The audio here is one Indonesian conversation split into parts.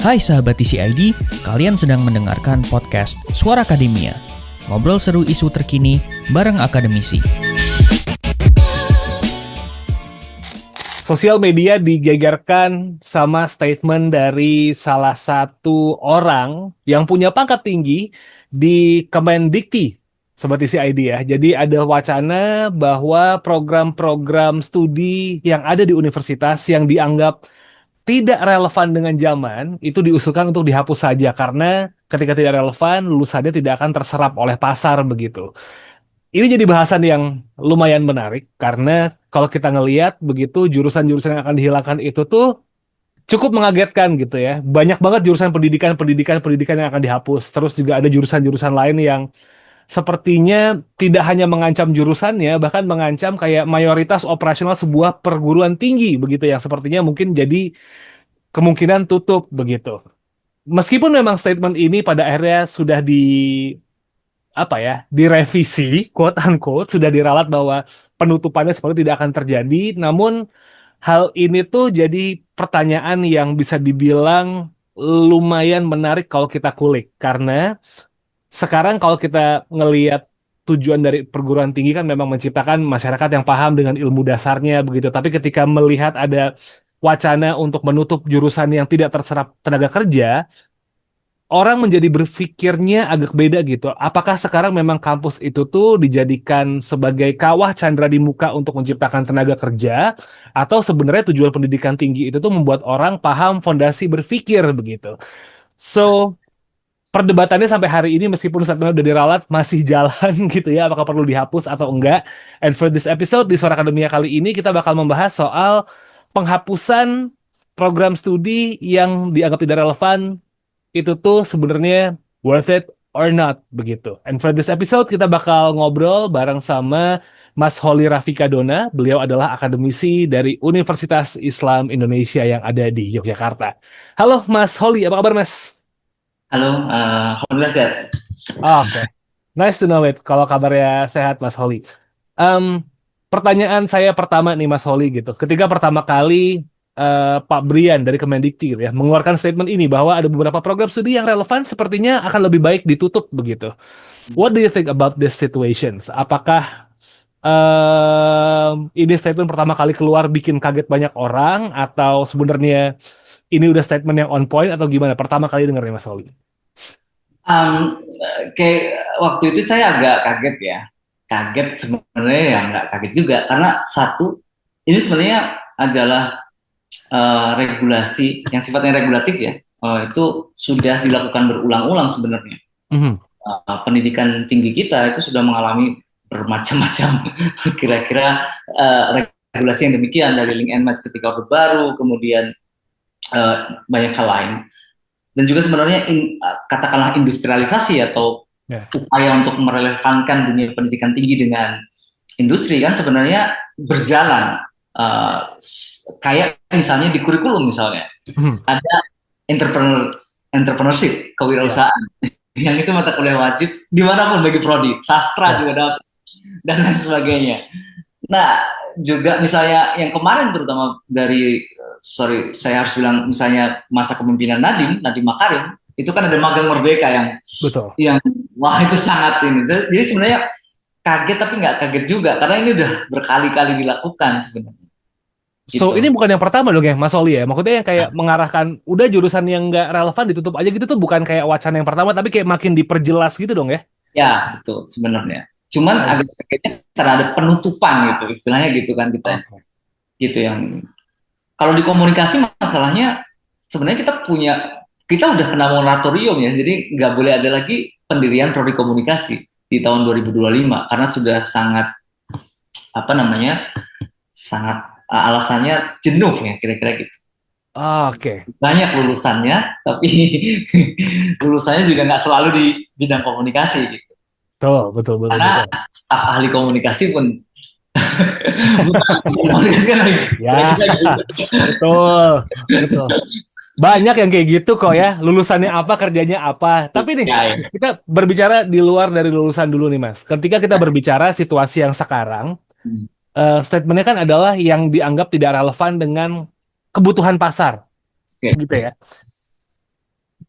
Hai sahabat TCID, kalian sedang mendengarkan podcast Suara Akademia. Ngobrol seru isu terkini bareng akademisi. Sosial media digegerkan sama statement dari salah satu orang yang punya pangkat tinggi di Kemendikti, Sobat TCID ya. Jadi ada wacana bahwa program-program studi yang ada di universitas yang dianggap tidak relevan dengan zaman itu diusulkan untuk dihapus saja karena ketika tidak relevan lulusannya tidak akan terserap oleh pasar begitu. Ini jadi bahasan yang lumayan menarik karena kalau kita ngelihat begitu jurusan-jurusan yang akan dihilangkan itu tuh cukup mengagetkan gitu ya. Banyak banget jurusan pendidikan yang akan dihapus. Terus juga ada jurusan-jurusan lain yang sepertinya tidak hanya mengancam jurusannya, bahkan mengancam kayak mayoritas operasional sebuah perguruan tinggi begitu yang sepertinya mungkin jadi kemungkinan tutup begitu. Meskipun memang statement ini pada akhirnya sudah direvisi, quote unquote, sudah diralat bahwa penutupannya seperti tidak akan terjadi, namun hal ini tuh jadi pertanyaan yang bisa dibilang lumayan menarik kalau kita kulik karena sekarang kalau kita ngelihat tujuan dari perguruan tinggi kan memang menciptakan masyarakat yang paham dengan ilmu dasarnya begitu. Tapi ketika melihat ada wacana untuk menutup jurusan yang tidak terserap tenaga kerja, orang menjadi berpikirnya agak beda gitu. Apakah sekarang memang kampus itu tuh dijadikan sebagai kawah candra di muka untuk menciptakan tenaga kerja, atau sebenarnya tujuan pendidikan tinggi itu tuh membuat orang paham fondasi berpikir begitu. So, perdebatannya sampai hari ini meskipun statementnya udah diralat masih jalan gitu ya, apakah perlu dihapus atau enggak. And for this episode di Suara Akademia kali ini kita bakal membahas soal penghapusan program studi yang dianggap tidak relevan itu tuh sebenarnya worth it or not begitu. And for this episode kita bakal ngobrol bareng sama Mas Holly Rafika Dona. Beliau adalah akademisi dari Universitas Islam Indonesia yang ada di Yogyakarta. Halo Mas Holly, apa kabar Mas? Halo, alhamdulillah sehat. Oke. Nice to know it kalau kabarnya sehat Mas Holly. Em, Pertanyaan saya pertama nih Mas Holly gitu. Ketika pertama kali Pak Brian dari Kemendikti gitu ya mengeluarkan statement ini bahwa ada beberapa program studi yang relevan sepertinya akan lebih baik ditutup begitu. What do you think about these situations? Apakah ini statement pertama kali keluar bikin kaget banyak orang atau sebenarnya ini udah statement yang on point atau gimana? Pertama kali dengar nih Mas Holly. Kayak waktu itu saya agak kaget ya. Kaget sebenarnya ya nggak kaget juga karena satu ini sebenarnya adalah regulasi yang sifatnya regulatif ya. Itu sudah dilakukan berulang-ulang sebenarnya. Mhm. Pendidikan tinggi kita itu sudah mengalami bermacam-macam kira-kira regulasi yang demikian dari link and match ketika Orde Baru, kemudian banyak hal lain. Dan juga sebenarnya katakanlah industrialisasi atau upaya untuk merelevankan dunia pendidikan tinggi dengan industri kan sebenarnya berjalan. Kayak misalnya di kurikulum misalnya ada entrepreneurship, kewirausahaan yang itu mata kuliah wajib dimanapun bagi prodi, sastra juga dapat dan lain sebagainya. Nah juga misalnya yang kemarin terutama dari saya harus bilang misalnya masa kepemimpinan Nadiem Makarim itu kan ada magang merdeka yang Betul. Yang wah itu sangat ini. Jadi sebenarnya kaget tapi nggak kaget juga karena ini udah berkali-kali dilakukan sebenarnya. So Gitu. ini bukan yang pertama dong ya Mas Oli ya. Maksudnya yang kayak mengarahkan udah jurusan yang nggak relevan ditutup aja gitu tuh bukan kayak wacana yang pertama tapi kayak makin diperjelas gitu dong ya. Ya betul sebenarnya. Cuman agak kagetnya karena ada penutupan gitu istilahnya gitu kan kita. Gitu yang kalau di komunikasi masalahnya sebenarnya kita udah kena moratorium ya. Jadi nggak boleh ada lagi pendirian prodi komunikasi di tahun 2025 karena sudah sangat sangat alasannya jenuh ya kira-kira gitu. Oke. Banyak lulusannya, tapi lulusannya juga nggak selalu di bidang komunikasi gitu. Betul. Karena staf ahli komunikasi pun bukan komunikasi kan ya, betul. Banyak yang kayak gitu kok ya, lulusannya apa, kerjanya apa. Tapi nih, kita berbicara di luar dari lulusan dulu nih Mas. Ketika kita berbicara situasi yang sekarang, statementnya kan adalah yang dianggap tidak relevan dengan kebutuhan pasar, Oke. gitu ya.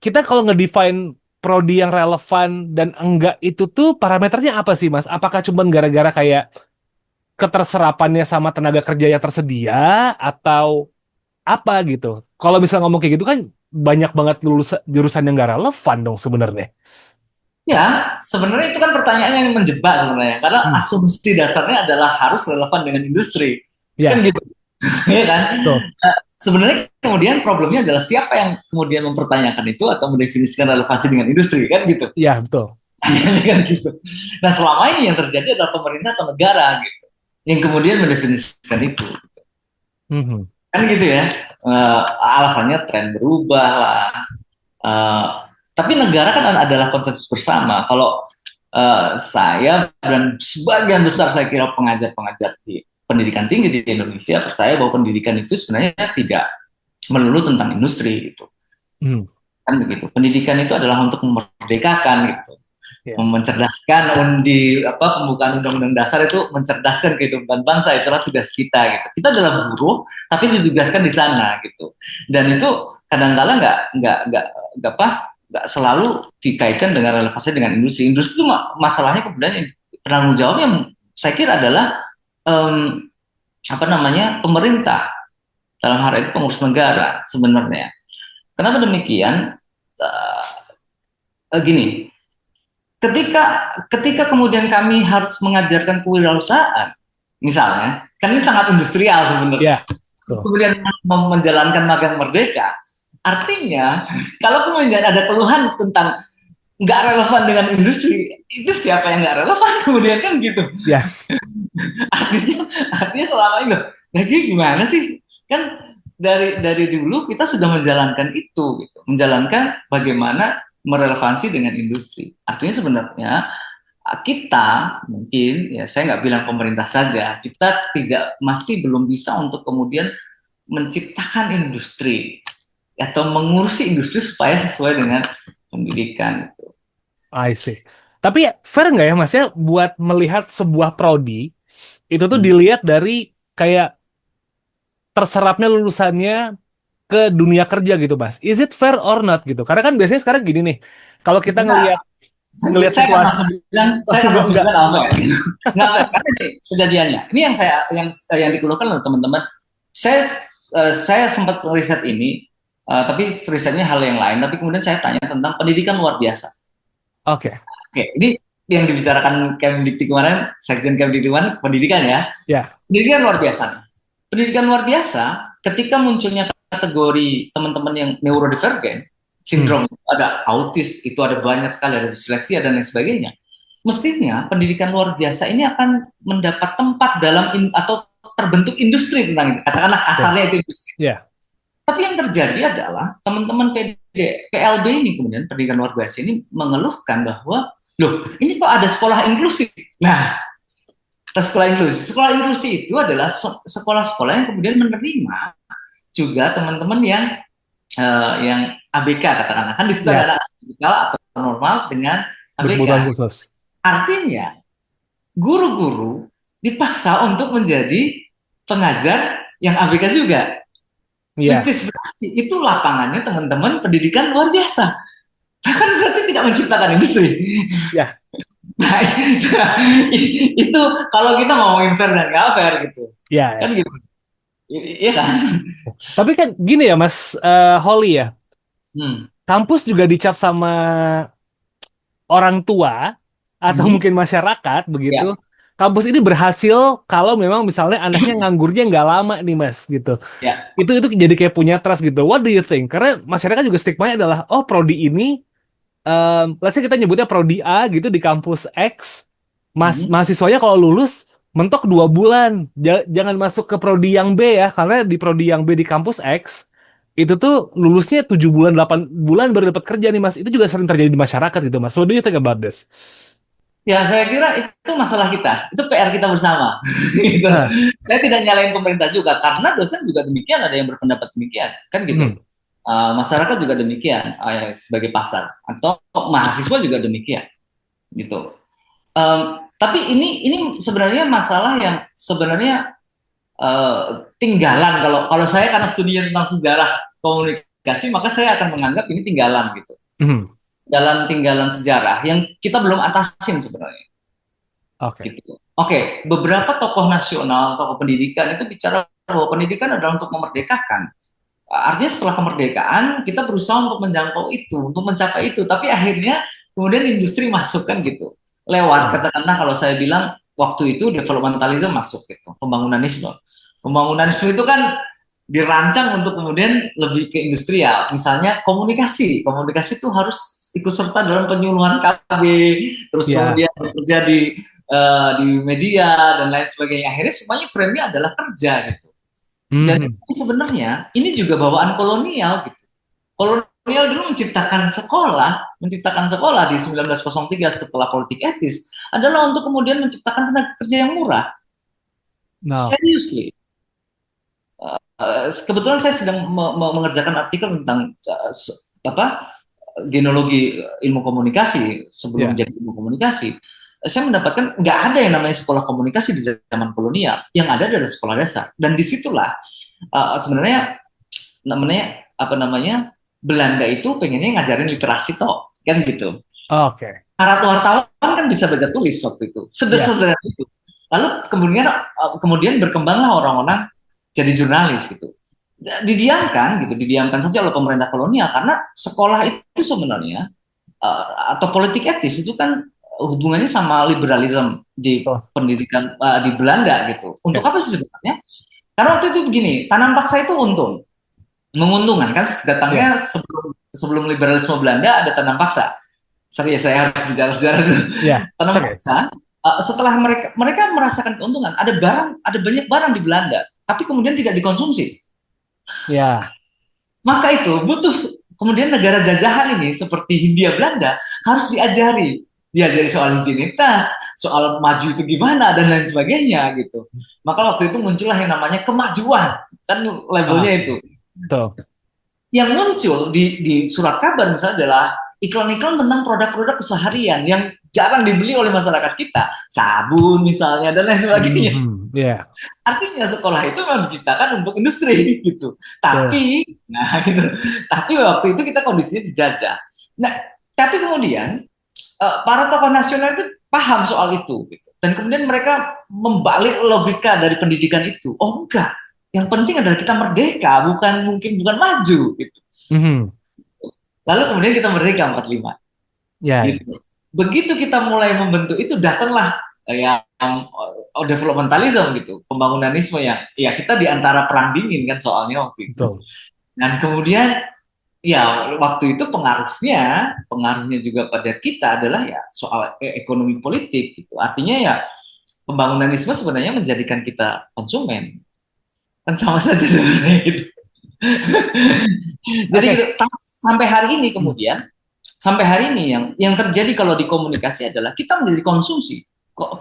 Kita kalau ngedefine prodi yang relevan dan enggak itu tuh parameternya apa sih, Mas? Apakah cuma gara-gara kayak keterserapannya sama tenaga kerja yang tersedia atau apa gitu? Kalau misalnya ngomong kayak gitu kan banyak banget lulus jurusan yang nggak relevan dong sebenarnya. Ya, sebenarnya itu kan pertanyaan yang menjebak sebenarnya, karena Hmm. asumsi dasarnya adalah harus relevan dengan industri, kan Ya, gitu, ya kan? betul. Sebenarnya kemudian problemnya adalah siapa yang kemudian mempertanyakan itu atau mendefinisikan relevansi dengan industri, kan gitu, Ya, betul. kan gitu. Nah, selama ini yang terjadi adalah pemerintah atau negara gitu, yang kemudian mendefinisikan itu, Mhm. kan gitu ya. Alasannya tren berubah lah. Eh, tapi negara kan adalah konsensus bersama. Kalau saya dan sebagian besar saya kira pengajar-pengajar di pendidikan tinggi di Indonesia percaya bahwa pendidikan itu sebenarnya tidak melulu tentang industri gitu. Hmm. Kan begitu. Pendidikan itu adalah untuk memerdekakan gitu. Ya. Mencerdaskan di pembukaan undang-undang dasar itu mencerdaskan kehidupan bangsa, itulah tugas kita gitu. Kita adalah buruh tapi ditugaskan di sana gitu. Dan itu kadang-kala nggak selalu dikaitkan dengan relevansi dengan industri. Industri itu masalahnya kemudian penanggung jawab yang saya kira adalah pemerintah, dalam hal itu pengurus negara sebenarnya. Kenapa demikian? Gini, ketika kemudian kami harus mengajarkan kewirausahaan, misalnya, kan ini sangat industrial sebenarnya. Ya, betul. Kemudian menjalankan magang merdeka, artinya kalau kemudian ada keluhan tentang nggak relevan dengan industri, itu siapa yang nggak relevan kemudian, kan gitu. Ya. artinya selama ini lagi gimana sih, kan dari dulu kita sudah menjalankan itu gitu, menjalankan bagaimana merelevansi dengan industri. Artinya sebenarnya kita mungkin, ya saya nggak bilang pemerintah saja, kita masih belum bisa untuk kemudian menciptakan industri atau mengurusi industri supaya sesuai dengan pendidikan. I see. Tapi fair nggak ya Mas ya buat melihat sebuah prodi itu tuh Hmm. dilihat dari kayak terserapnya lulusannya ke dunia kerja gitu Mas. Is it fair or not gitu? Karena kan biasanya sekarang gini nih. Kalau kita Enggak, ngelihat saya nggak situasi, masuk bilang, oh, saya nggak masuk enggak. bilang apa ya. Nggak, karena ini kejadiannya. Ini yang dikeluhkan oleh teman-teman. Saya sempat riset ini, tapi risetnya hal yang lain. Tapi kemudian saya tanya tentang pendidikan luar biasa. Oke. Oke, ini yang dibicarakan Kemdikti kemarin, Sekjen Kemdikti kemarin, pendidikan ya. Ya. Pendidikan luar biasa. Pendidikan luar biasa, ketika munculnya kategori teman-teman yang neurodivergen, sindrom, ada autis, itu ada banyak sekali, ada disleksia dan lain sebagainya. Mestinya pendidikan luar biasa ini akan mendapat tempat dalam atau terbentuk industri tentang itu. Katakanlah kasarnya itu industri. Ya. Tapi yang terjadi adalah teman-teman PLB ini kemudian pendidikan luar biasa ini mengeluhkan bahwa loh, ini kok ada sekolah inklusif. Nah, sekolah inklusi itu adalah sekolah-sekolah yang kemudian menerima juga teman-teman yang ABK, katakanlah, kan di situ ada radikal atau normal dengan ABK. Berkebutuhan khusus. Artinya guru-guru dipaksa untuk menjadi pengajar yang ABK juga. Iya. Which is berarti itu lapangannya teman-teman pendidikan luar biasa. Kan berarti tidak menciptakan industri. Ya. Nah, itu kalau kita ngomongin fair dan nggak fair gitu. Ya. Kan gitu. Iya kan? Tapi kan gini ya Mas Holly ya. Kampus juga dicap sama orang tua atau mungkin masyarakat begitu. Ya. Kampus ini berhasil kalau memang misalnya anaknya nganggurnya nggak lama nih Mas gitu. Ya. Itu jadi kayak punya trust gitu. What do you think? Karena masyarakat juga stigmanya adalah oh prodi ini let's say kita nyebutnya prodi A gitu di kampus X. Mahasiswanya kalau lulus mentok 2 bulan. Jangan masuk ke prodi yang B ya, karena di prodi yang B di kampus X itu tuh lulusnya 7 bulan, 8 bulan baru dapat kerja nih Mas. Itu juga sering terjadi di masyarakat gitu Mas. What do you think about this? Ya, saya kira itu masalah kita. Itu PR kita bersama. Gitu. Saya tidak nyalain pemerintah juga, karena dosen juga demikian, ada yang berpendapat demikian. Kan gitu. Masyarakat juga demikian, sebagai pasar. Atau mahasiswa juga demikian. Gitu. Tapi ini sebenarnya masalah yang sebenarnya tinggalan. Kalau saya karena studinya tentang sejarah komunikasi, maka saya akan menganggap ini tinggalan gitu. Mhm. Tinggalan sejarah yang kita belum atasin sebenarnya. Oke. Gitu. Oke, beberapa tokoh nasional, tokoh pendidikan itu bicara bahwa pendidikan adalah untuk memerdekakan. Artinya setelah kemerdekaan kita berusaha untuk menjangkau itu, untuk mencapai itu, tapi akhirnya kemudian industri masuk kan gitu. Lewat katakanlah kalau saya bilang waktu itu developmentalism masuk gitu, pembangunanisme. Pembangunanisme itu kan dirancang untuk kemudian lebih ke industrial. Misalnya komunikasi, komunikasi itu harus ikut serta dalam penyuluhan KB, terus Ya. kemudian bekerja di media dan lain sebagainya. Akhirnya semuanya frame-nya adalah kerja gitu. Dan Mhm. sebenarnya ini juga bawaan kolonial gitu. Kolonial dulu menciptakan sekolah di 1903 setelah politik etis adalah untuk kemudian menciptakan tenaga kerja yang murah. Nah, Seriously. Kebetulan saya sedang mengerjakan artikel tentang apa genealogi ilmu komunikasi sebelum ya. jadi ilmu komunikasi. Saya mendapatkan nggak ada yang namanya sekolah komunikasi di zaman kolonial. Yang ada adalah sekolah dasar. Dan disitulah sebenarnya namanya Belanda itu pengennya ngajarin literasi toh, kan gitu. Oke. Syarat wartawan kan bisa baca tulis waktu itu, Ya. sederhana itu. Lalu kemudian berkembanglah orang-orang jadi jurnalis gitu. Didiamkan saja oleh pemerintah kolonial karena sekolah itu sebenarnya atau politik etis itu kan hubungannya sama liberalisme di Oh, pendidikan di Belanda gitu. Untuk ya. apa sih sebenarnya? Karena waktu itu begini, tanam paksa itu menguntungkan kan Ya. datangnya sebelum liberalisme Belanda ada tanam paksa. Sorry ya, saya harus bicara sejarah dulu. Ya. Tanam Oke. paksa setelah mereka merasakan keuntungan, ada banyak barang di Belanda, tapi kemudian tidak dikonsumsi. Ya. Maka itu butuh kemudian negara jajahan ini seperti Hindia Belanda harus diajari soal higienitas, soal maju itu gimana dan lain sebagainya gitu. Maka waktu itu muncullah yang namanya kemajuan, kan labelnya Ah, itu. tuh. Yang muncul di surat kabar misalnya adalah iklan-iklan tentang produk-produk keseharian yang jarang dibeli oleh masyarakat kita, sabun misalnya dan lain sebagainya. Mhm. Ya. Artinya sekolah itu memang diciptakan untuk industri gitu. Tuh. Gitu. Tapi waktu itu kita kondisinya dijajah. Nah, tapi kemudian para tokoh nasional itu paham soal itu gitu. Dan kemudian mereka membalik logika dari pendidikan itu. Oh enggak, yang penting adalah kita merdeka, bukan maju gitu. Mhm. Lalu kemudian kita merdeka 45 Ya. Ya. gitu. Begitu kita mulai membentuk itu datanglah yang developmentalism gitu, pembangunanisme yang ya kita di antara perang dingin kan soalnya waktu itu. Betul. Dan kemudian ya waktu itu pengaruhnya juga pada kita adalah ya soal ekonomi politik gitu. Artinya ya pembangunanisme sebenarnya menjadikan kita konsumen. Kan sama saja sebenarnya gitu. Jadi Oke. gitu, sampai hari ini yang terjadi kalau di komunikasi adalah kita menjadi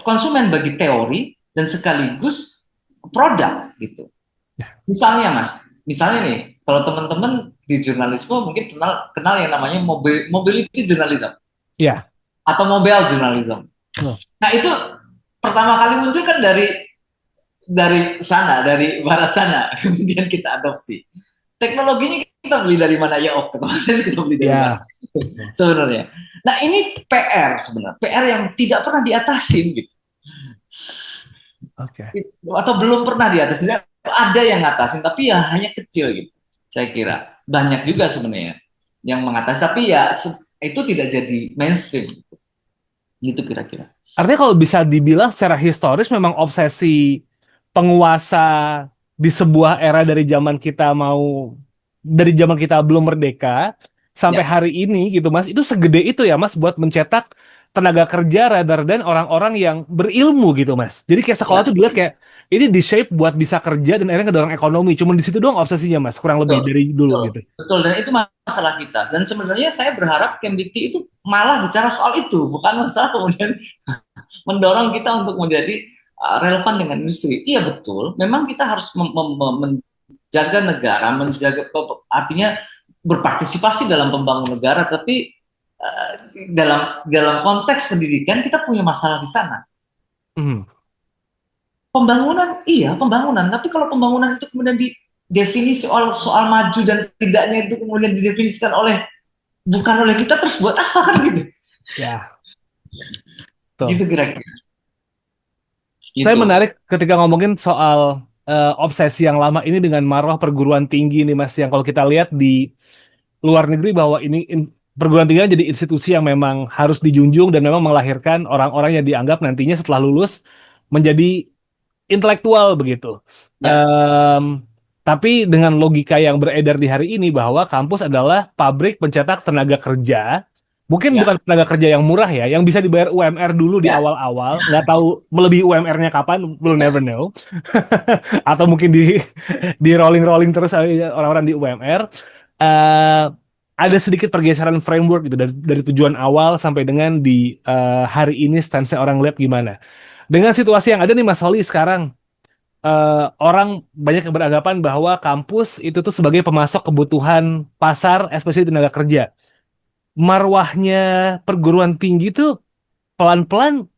konsumen bagi teori dan sekaligus produk gitu. Misalnya Mas, misalnya nih, kalau teman-teman di jurnalisme mungkin kenal yang namanya mobility journalism Ya. atau mobile journalism. Oh. Nah itu pertama kali muncul kan dari barat sana, kemudian kita adopsi. Teknologinya kita beli dari mana ya? Otomatis kita beli dari mana? Ya. Sebenarnya. Nah ini PR sebenarnya, PR yang tidak pernah diatasin gitu, Oke. atau belum pernah diatasin. Ada yang ngatasin, tapi ya hanya kecil gitu. Saya kira banyak juga sebenarnya yang mengatasi, tapi ya itu tidak jadi mainstream. Gitu kira-kira. Artinya kalau bisa dibilang secara historis memang obsesi penguasa di sebuah era dari zaman kita belum merdeka sampai Ya, hari ini gitu Mas, itu segede itu ya Mas buat mencetak tenaga kerja rather than orang-orang yang berilmu gitu Mas. Jadi kayak sekolah ya, tuh dilihat kayak ini di shape buat bisa kerja dan akhirnya ngedorong ekonomi. Cuman di situ doang obsesinya Mas, kurang lebih betul, dari dulu betul, gitu. betul. Dan itu masalah kita. Dan sebenarnya saya berharap Kemdikti itu malah bicara soal itu, bukan masalah kemudian mendorong kita untuk menjadi relevan dengan industri. Iya betul. Memang kita harus menjaga negara, artinya berpartisipasi dalam pembangunan negara. Tapi dalam konteks pendidikan kita punya masalah di sana. Hmm. Pembangunan, iya pembangunan. Tapi kalau pembangunan itu kemudian didefinisi soal maju dan tidaknya itu kemudian didefinisikan bukan oleh kita, terus buat apa kan gitu? Ya, Gitu tuh. kira-kira. Saya Gitu. menarik ketika ngomongin soal obsesi yang lama ini dengan marwah perguruan tinggi nih Mas, yang kalau kita lihat di luar negeri bahwa perguruan tinggi kan jadi institusi yang memang harus dijunjung dan memang melahirkan orang-orang yang dianggap nantinya setelah lulus menjadi intelektual begitu. Ya, Tapi dengan logika yang beredar di hari ini bahwa kampus adalah pabrik pencetak tenaga kerja, mungkin bukan ya, tenaga kerja yang murah ya, yang bisa dibayar UMR dulu di ya, awal-awal, nggak tahu melebihi UMR-nya kapan, we'll ya. never know. Atau mungkin di rolling-rolling terus orang-orang di UMR. Eh, ada sedikit pergeseran framework gitu dari tujuan awal sampai dengan di hari ini stance orang lihat gimana. Dengan situasi yang ada nih Mas Holi sekarang, orang banyak yang beranggapan bahwa kampus itu tuh sebagai pemasok kebutuhan pasar, especially tenaga kerja. Marwahnya perguruan tinggi tuh pelan-pelan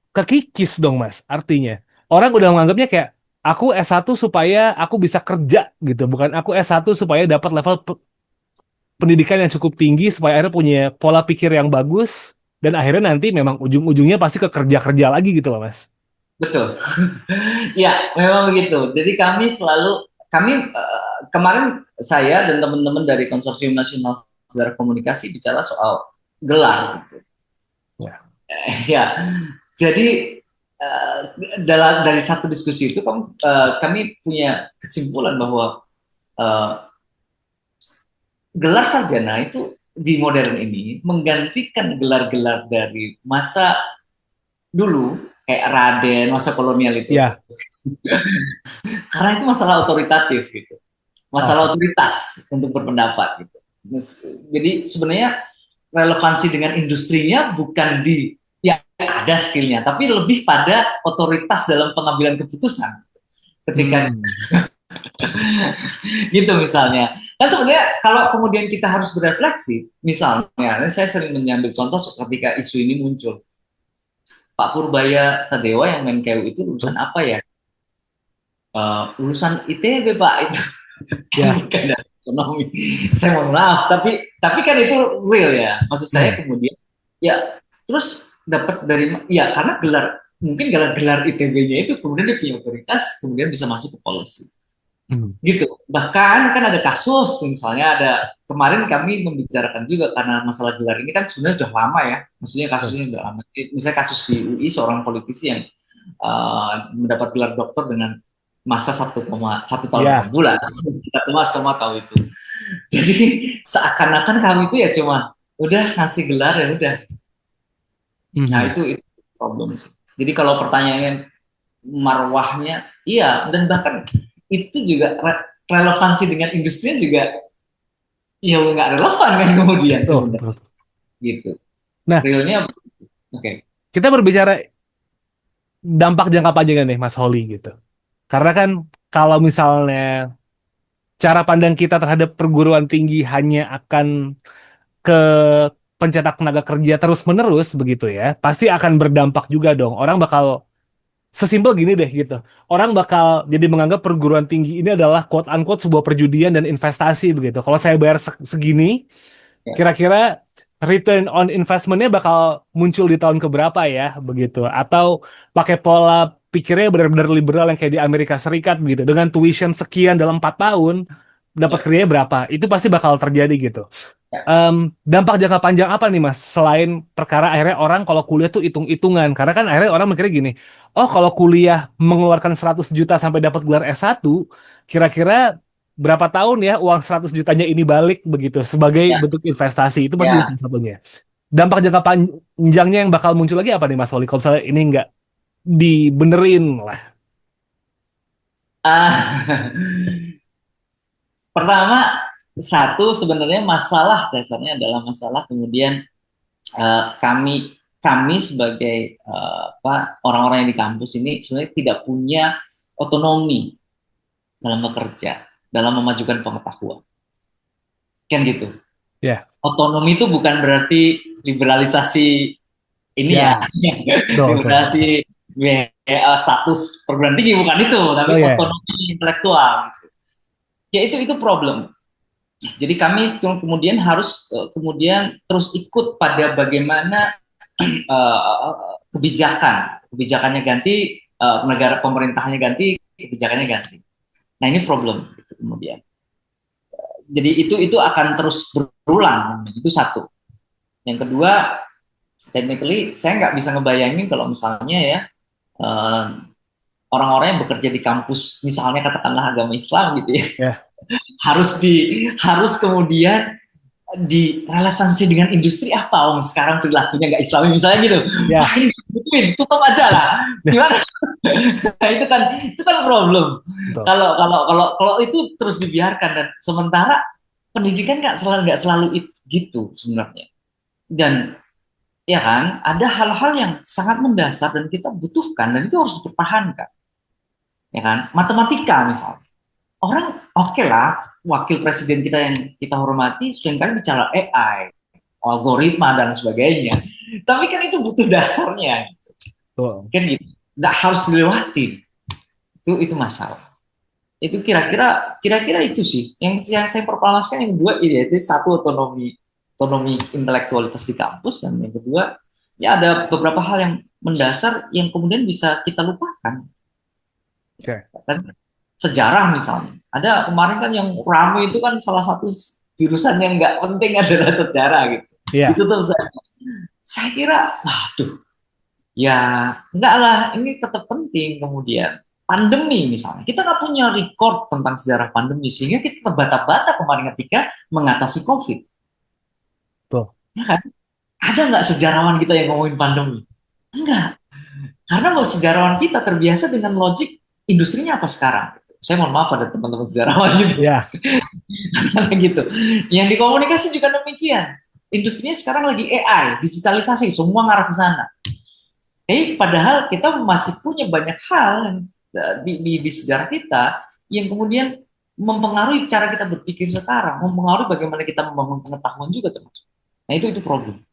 kekikis dong Mas, artinya. Orang udah menganggapnya kayak, aku S1 supaya aku bisa kerja gitu, bukan aku S1 supaya dapat level pendidikan yang cukup tinggi, supaya akhirnya punya pola pikir yang bagus, dan akhirnya nanti memang ujung-ujungnya pasti ke kerja-kerja lagi gitu loh Mas. Betul. Ya, memang begitu. Jadi kemarin saya dan teman-teman dari Konsorsium Nasional Sejarah Komunikasi bicara soal gelar gitu. Ya. Ya, jadi dari satu diskusi itu kami punya kesimpulan bahwa eh, gelar sarjana itu di modern ini menggantikan gelar-gelar dari masa dulu kayak Raden, masa kolonial itu. Ya, Karena itu masalah otoritatif gitu. Masalah oke. otoritas untuk berpendapat gitu. Jadi sebenarnya relevansi dengan industrinya bukan di ya ada skillnya, tapi lebih pada otoritas dalam pengambilan keputusan. Ketika Hmm. gitu misalnya. Dan sebenarnya kalau kemudian kita harus berefleksi, misalnya saya sering menyambil contoh ketika isu ini muncul. Pak Purbaya Sadewa yang Menkeu itu lulusan apa ya? Lulusan ITB Pak itu kan Ya. bukan dari ekonomi. Saya mohon maaf, tapi kan itu real ya. Maksud saya Hmm. kemudian ya terus dapat dari ya karena mungkin gelar ITB-nya itu kemudian dia punya otoritas, kemudian bisa masuk ke policy. Hmm. Gitu. Bahkan kan ada kasus, misalnya kemarin kami membicarakan juga karena masalah gelar ini kan sebenarnya sudah lama ya, maksudnya kasusnya sudah lama. Misalnya kasus di UI seorang politisi yang mendapat gelar doktor dengan masa 1,1 tahun 6 Ya. bulan. Kita semua tahu itu. Jadi seakan-akan kami itu ya cuma udah ngasih gelar ya udah. Nah Hmm. itu problem sih. Jadi kalau pertanyaannya marwahnya, iya dan bahkan itu juga relevansi dengan industrinya juga ya nggak relevan kan kemudian Tuh. sebenarnya gitu. Nah, Realnya oke. Okay. kita berbicara dampak jangka panjang nih Mas Holi gitu. Karena kan kalau misalnya cara pandang kita terhadap perguruan tinggi hanya akan ke pencetak tenaga kerja terus-menerus begitu ya, pasti akan berdampak juga dong. Orang bakal sesimpel gini deh gitu. Orang bakal jadi menganggap perguruan tinggi ini adalah quote unquote sebuah perjudian dan investasi begitu. Kalau saya bayar segini, Ya, kira-kira return on investment-nya bakal muncul di tahun keberapa ya begitu. Atau pakai pola pikirnya benar-benar liberal yang kayak di Amerika Serikat begitu. Dengan tuition sekian dalam 4 tahun, dapat ya, kerjanya berapa? Itu pasti bakal terjadi gitu. ya. Dampak jangka panjang apa nih Mas? Selain perkara akhirnya orang kalau kuliah tuh hitung-hitungan. Karena kan akhirnya orang mikirnya gini, oh kalau kuliah mengeluarkan 100 juta sampai dapat gelar S1, kira-kira berapa tahun ya uang 100 jutanya ini balik begitu sebagai Ya, bentuk investasi. Itu pasti ya. salah satunya. Dampak jangka panjangnya yang bakal muncul lagi apa nih Mas Oli? Kalau misalnya ini nggak dibenerin lah. Ah, pertama satu sebenarnya masalah dasarnya adalah masalah kemudian kami kami sebagai orang-orang yang di kampus ini sebenarnya tidak punya otonomi dalam bekerja, dalam memajukan pengetahuan. Kan gitu. Ya, Otonomi itu bukan berarti liberalisasi ini ya, ya, betul, betul. liberalisasi status perguruan tinggi, bukan itu, tapi Oh ya. otonomi intelektual. Ya itu problem. Jadi kami kemudian harus kemudian terus ikut pada bagaimana kebijakannya ganti, negara pemerintahnya ganti, kebijakannya ganti. Nah ini problem gitu, kemudian. Jadi itu akan terus berulang, itu satu. Yang kedua, technically saya nggak bisa ngebayangin kalau misalnya ya eh, orang-orang yang bekerja di kampus, misalnya katakanlah agama Islam gitu ya, Ya. harus kemudian direlevansi dengan industri apa? Om sekarang perilakunya nggak Islami misalnya gitu. Ya. Wah ini butuhin, tutup aja lah. Gimana? Nah, itu kan problem. Betul. Kalau itu terus dibiarkan, dan sementara pendidikan nggak selalu gitu sebenarnya. Dan ya kan ada hal-hal yang sangat mendasar dan kita butuhkan dan itu harus dipertahankan. Ya kan, matematika misalnya. Orang oke lah, wakil presiden kita yang kita hormati seringkali bicara AI, algoritma dan sebagainya. Tapi kan itu butuh dasarnya, Betul. kan gitu. Nggak harus dilewatin. Itu masalah. Itu kira-kira itu sih. Yang saya proklamasikan yang kedua ini, yaitu satu otonomi intelektualitas di kampus, dan yang kedua ya ada beberapa hal yang mendasar yang kemudian bisa kita lupakan. Oke. Kan sejarah misalnya. Ada kemarin kan yang ramai itu kan salah satu jurusan yang nggak penting adalah sejarah gitu. Iya. Itu tuh saya kira, waduh, ya enggak lah, ini tetap penting. Kemudian pandemi misalnya, kita nggak punya record tentang sejarah pandemi sehingga kita terbata-bata kemarin ketika mengatasi COVID. Betul. Ya kan? Ada nggak sejarawan kita yang ngomongin pandemi? Enggak. Karena kalau sejarawan kita terbiasa dengan logik industrinya apa sekarang. Saya mohon maaf pada teman-teman sejarawan gitu. Ya. gitu. Yang di komunikasi juga demikian. Industrinya sekarang lagi AI, digitalisasi, semua ngarah ke sana. Padahal kita masih punya banyak hal yang di sejarah kita yang kemudian mempengaruhi cara kita berpikir sekarang, mempengaruhi bagaimana kita membangun pengetahuan juga termasuk. Nah itu problem.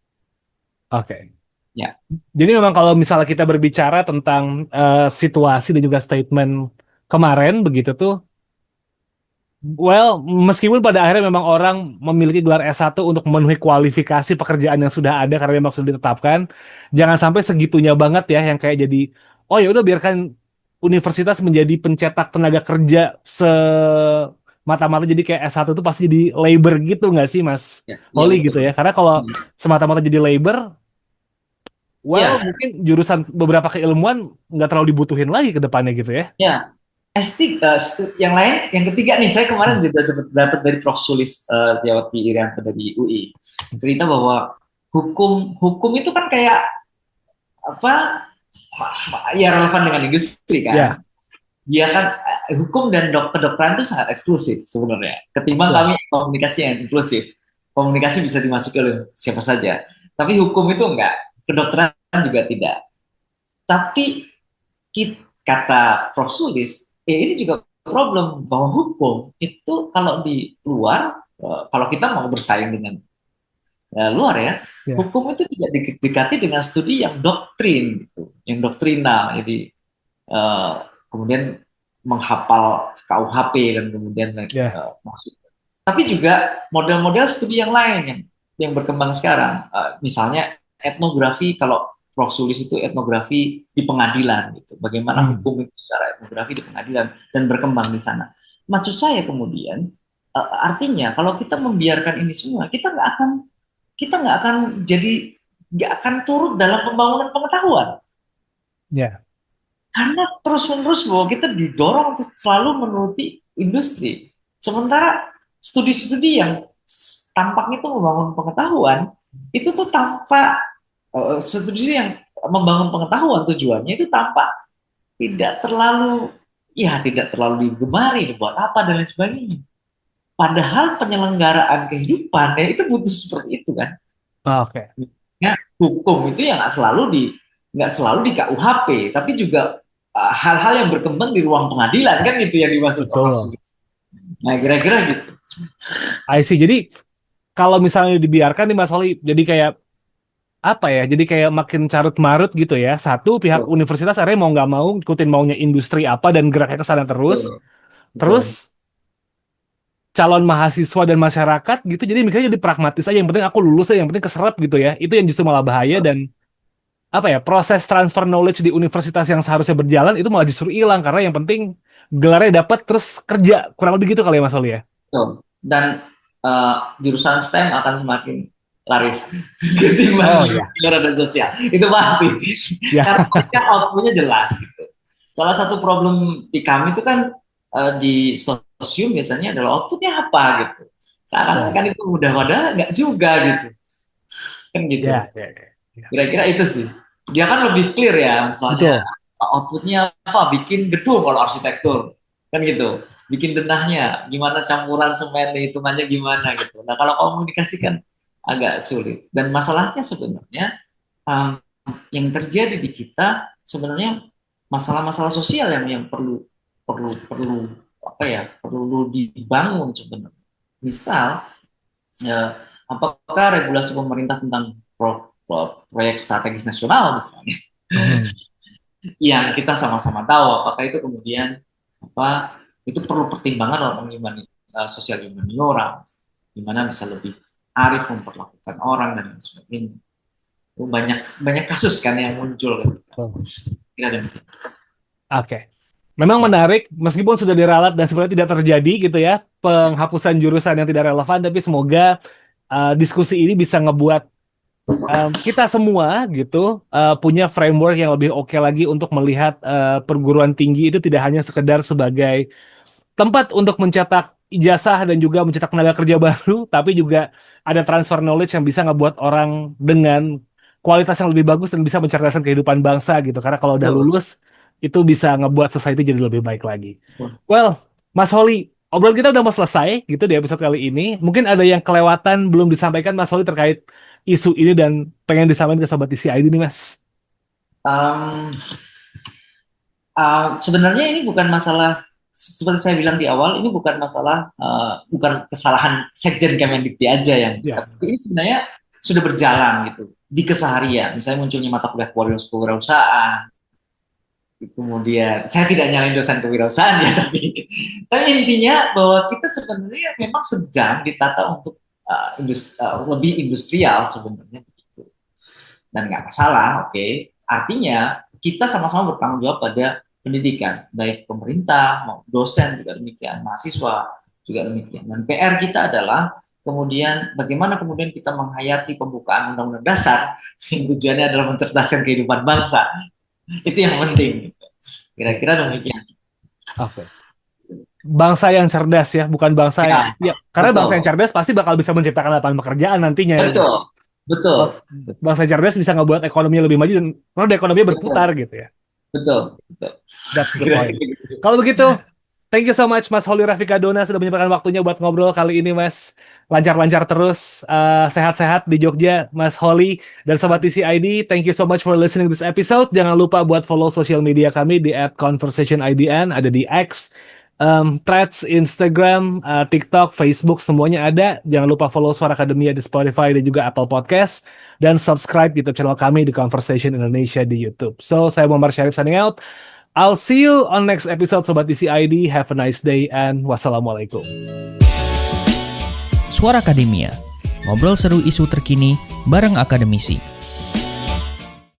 Oke. Ya. Jadi memang kalau misalnya kita berbicara tentang situasi dan juga statement kemarin begitu tuh, well, meskipun pada akhirnya memang orang memiliki gelar S1 untuk memenuhi kualifikasi pekerjaan yang sudah ada karena memang sudah ditetapkan, jangan sampai segitunya banget ya yang kayak jadi, oh ya udah biarkan universitas menjadi pencetak tenaga kerja semata-mata, jadi kayak S1 itu pasti jadi labor gitu nggak sih Mas Ya, Holly betul. gitu ya? Karena kalau semata-mata jadi labor, well, Ya. mungkin jurusan beberapa keilmuan nggak terlalu dibutuhin lagi ke depannya gitu ya. Ya, S3, yang lain, yang ketiga nih, saya kemarin juga dapat dari Prof. Sulis Tiawati Irianto dari UI, cerita bahwa hukum itu kan kayak apa? Ya relevan dengan industri kan. Ya. Dia kan hukum dan kedokteran itu sangat eksklusif sebenarnya. Ketimbang Betul. kami komunikasi yang inklusif. Komunikasi bisa dimasuki oleh siapa saja. Tapi hukum itu enggak, kedokteran juga tidak. Tapi kata Prof. Sulis, ini juga problem bahwa hukum itu kalau di luar, kalau kita mau bersaing dengan luar ya, Ya. hukum itu tidak didekati dengan studi yang doktrin, gitu, yang doktrinal. Jadi kemudian menghafal KUHP dan kemudian masuk. Tapi juga model-model studi yang lain yang berkembang sekarang, misalnya etnografi. Kalau Prof. Sulis itu etnografi di pengadilan gitu. Bagaimana hukum itu secara etnografi di pengadilan dan berkembang di sana. Maksud saya kemudian artinya kalau kita membiarkan ini semua, kita nggak akan turut dalam pembangunan pengetahuan. Ya. Karena terus-menerus bahwa kita didorong untuk selalu menuruti industri. Sementara studi-studi yang tampaknya itu membangun pengetahuan, itu tuh tanpa studi yang membangun pengetahuan tujuannya itu tampak tidak terlalu digemari, buat apa dan lain sebagainya. Padahal penyelenggaraan kehidupan ya itu butuh seperti itu kan. Oke. Ya, hukum itu ya nggak selalu di KUHP, tapi juga hal-hal yang berkembang di ruang pengadilan kan itu yang dimaksud orang. Nah kira-kira gitu. I see. Jadi kalau misalnya dibiarkan nih Mas Holly, jadi kayak apa ya? Jadi kayak makin carut marut gitu ya. Satu pihak Betul. universitas akhirnya mau nggak mau ikutin maunya industri apa dan geraknya ke sana terus. Betul. Betul. Terus calon mahasiswa dan masyarakat gitu jadi mikirnya jadi pragmatis aja, yang penting aku lulus aja, yang penting keserap gitu ya. Itu yang justru malah bahaya, dan apa ya, proses transfer knowledge di universitas yang seharusnya berjalan itu malah justru hilang karena yang penting gelarnya dapat terus kerja, kurang lebih gitu kali ya Mas Oli ya. Betul. Dan jurusan STEM akan semakin laris ketimbang Oh iya. sejarah dan sosial. Itu pasti. Ya. Karena mereka outputnya jelas gitu. Salah satu problem di kami itu kan di sosium biasanya adalah outputnya apa gitu. Seakan-akan itu mudah, padahal nggak juga gitu. Kan gitu. Ya, ya, ya. Kira-kira itu sih. Dia kan lebih clear ya, misalnya Betul. outputnya apa, bikin gedung kalau arsitektur. Kan gitu. Bikin denahnya, gimana campuran semen, hitungannya gimana gitu. Nah kalau komunikasi kan agak sulit. Dan masalahnya sebenarnya um, yang terjadi di kita sebenarnya masalah-masalah sosial yang perlu perlu perlu apa ya, perlu dibangun sebenarnya. Misal ya, apakah regulasi pemerintah tentang proyek strategis nasional misalnya yang kita sama-sama tahu apakah itu kemudian apa itu perlu pertimbangan orang sosial humaniora, gimana bisa lebih arif memperlakukan orang dan lain sebagainya. Itu banyak kasus kan yang muncul kan. Kira demikian. Oke. Memang menarik, meskipun sudah diralat dan sebenarnya tidak terjadi gitu ya, penghapusan jurusan yang tidak relevan, tapi semoga diskusi ini bisa ngebuat kita semua gitu punya framework yang lebih oke lagi untuk melihat perguruan tinggi itu tidak hanya sekedar sebagai tempat untuk mencetak ijazah dan juga mencetak tenaga kerja baru, tapi juga ada transfer knowledge yang bisa ngebuat orang dengan kualitas yang lebih bagus dan bisa mencerdaskan kehidupan bangsa gitu. Karena kalau udah lulus, itu bisa ngebuat society jadi lebih baik lagi. Well, Mas Holi, obrolan kita udah mau selesai gitu di episode kali ini. Mungkin ada yang kelewatan belum disampaikan Mas Holi terkait isu ini dan pengen disampaikan ke Sobat TCID nih Mas. Sebenarnya ini bukan masalah, seperti saya bilang di awal, ini bukan masalah, bukan kesalahan Sekjen Kemendikti aja yang, tapi ini sebenarnya sudah berjalan gitu di keseharian. Misalnya munculnya mata kuliah kewirausahaan, kemudian saya tidak nyalain dosen kewirausahaan ya, tapi intinya bahwa kita sebenarnya memang sedang ditata untuk lebih industrial sebenarnya begitu, dan nggak masalah, oke. Artinya kita sama-sama bertanggung jawab pada pendidikan, baik pemerintah, maupun dosen juga demikian, mahasiswa juga demikian. Dan PR kita adalah kemudian bagaimana kemudian kita menghayati pembukaan Undang-Undang Dasar yang tujuannya adalah mencerdaskan kehidupan bangsa. Itu yang penting. Kira-kira demikian. Oke. Bangsa yang cerdas ya, bukan bangsa yang karena betul. Bangsa yang cerdas pasti bakal bisa menciptakan lapangan pekerjaan nantinya. Betul. Bangsa yang cerdas bisa ngebuat ekonomi lebih maju dan roda ekonominya berputar gitu ya. Betul. That's the point. Kalau begitu, thank you so much Mas Holi Rafika Dona sudah menyempatkan waktunya buat ngobrol kali ini Mas. Lancar-lancar terus, sehat-sehat di Jogja Mas Holi dan Sobat TCID. Thank you so much for listening this episode. Jangan lupa buat follow sosial media kami di @conversationidn, ada di X, Threads, Instagram, TikTok, Facebook, semuanya ada. Jangan lupa follow Suara Akademia di Spotify dan juga Apple Podcast. Dan subscribe YouTube channel kami di Conversation Indonesia di YouTube. So, saya Muhammad Syarif signing out. I'll see you on next episode Sobat TCID. Have a nice day and wassalamualaikum. Suara Akademia, ngobrol seru isu terkini bareng akademisi.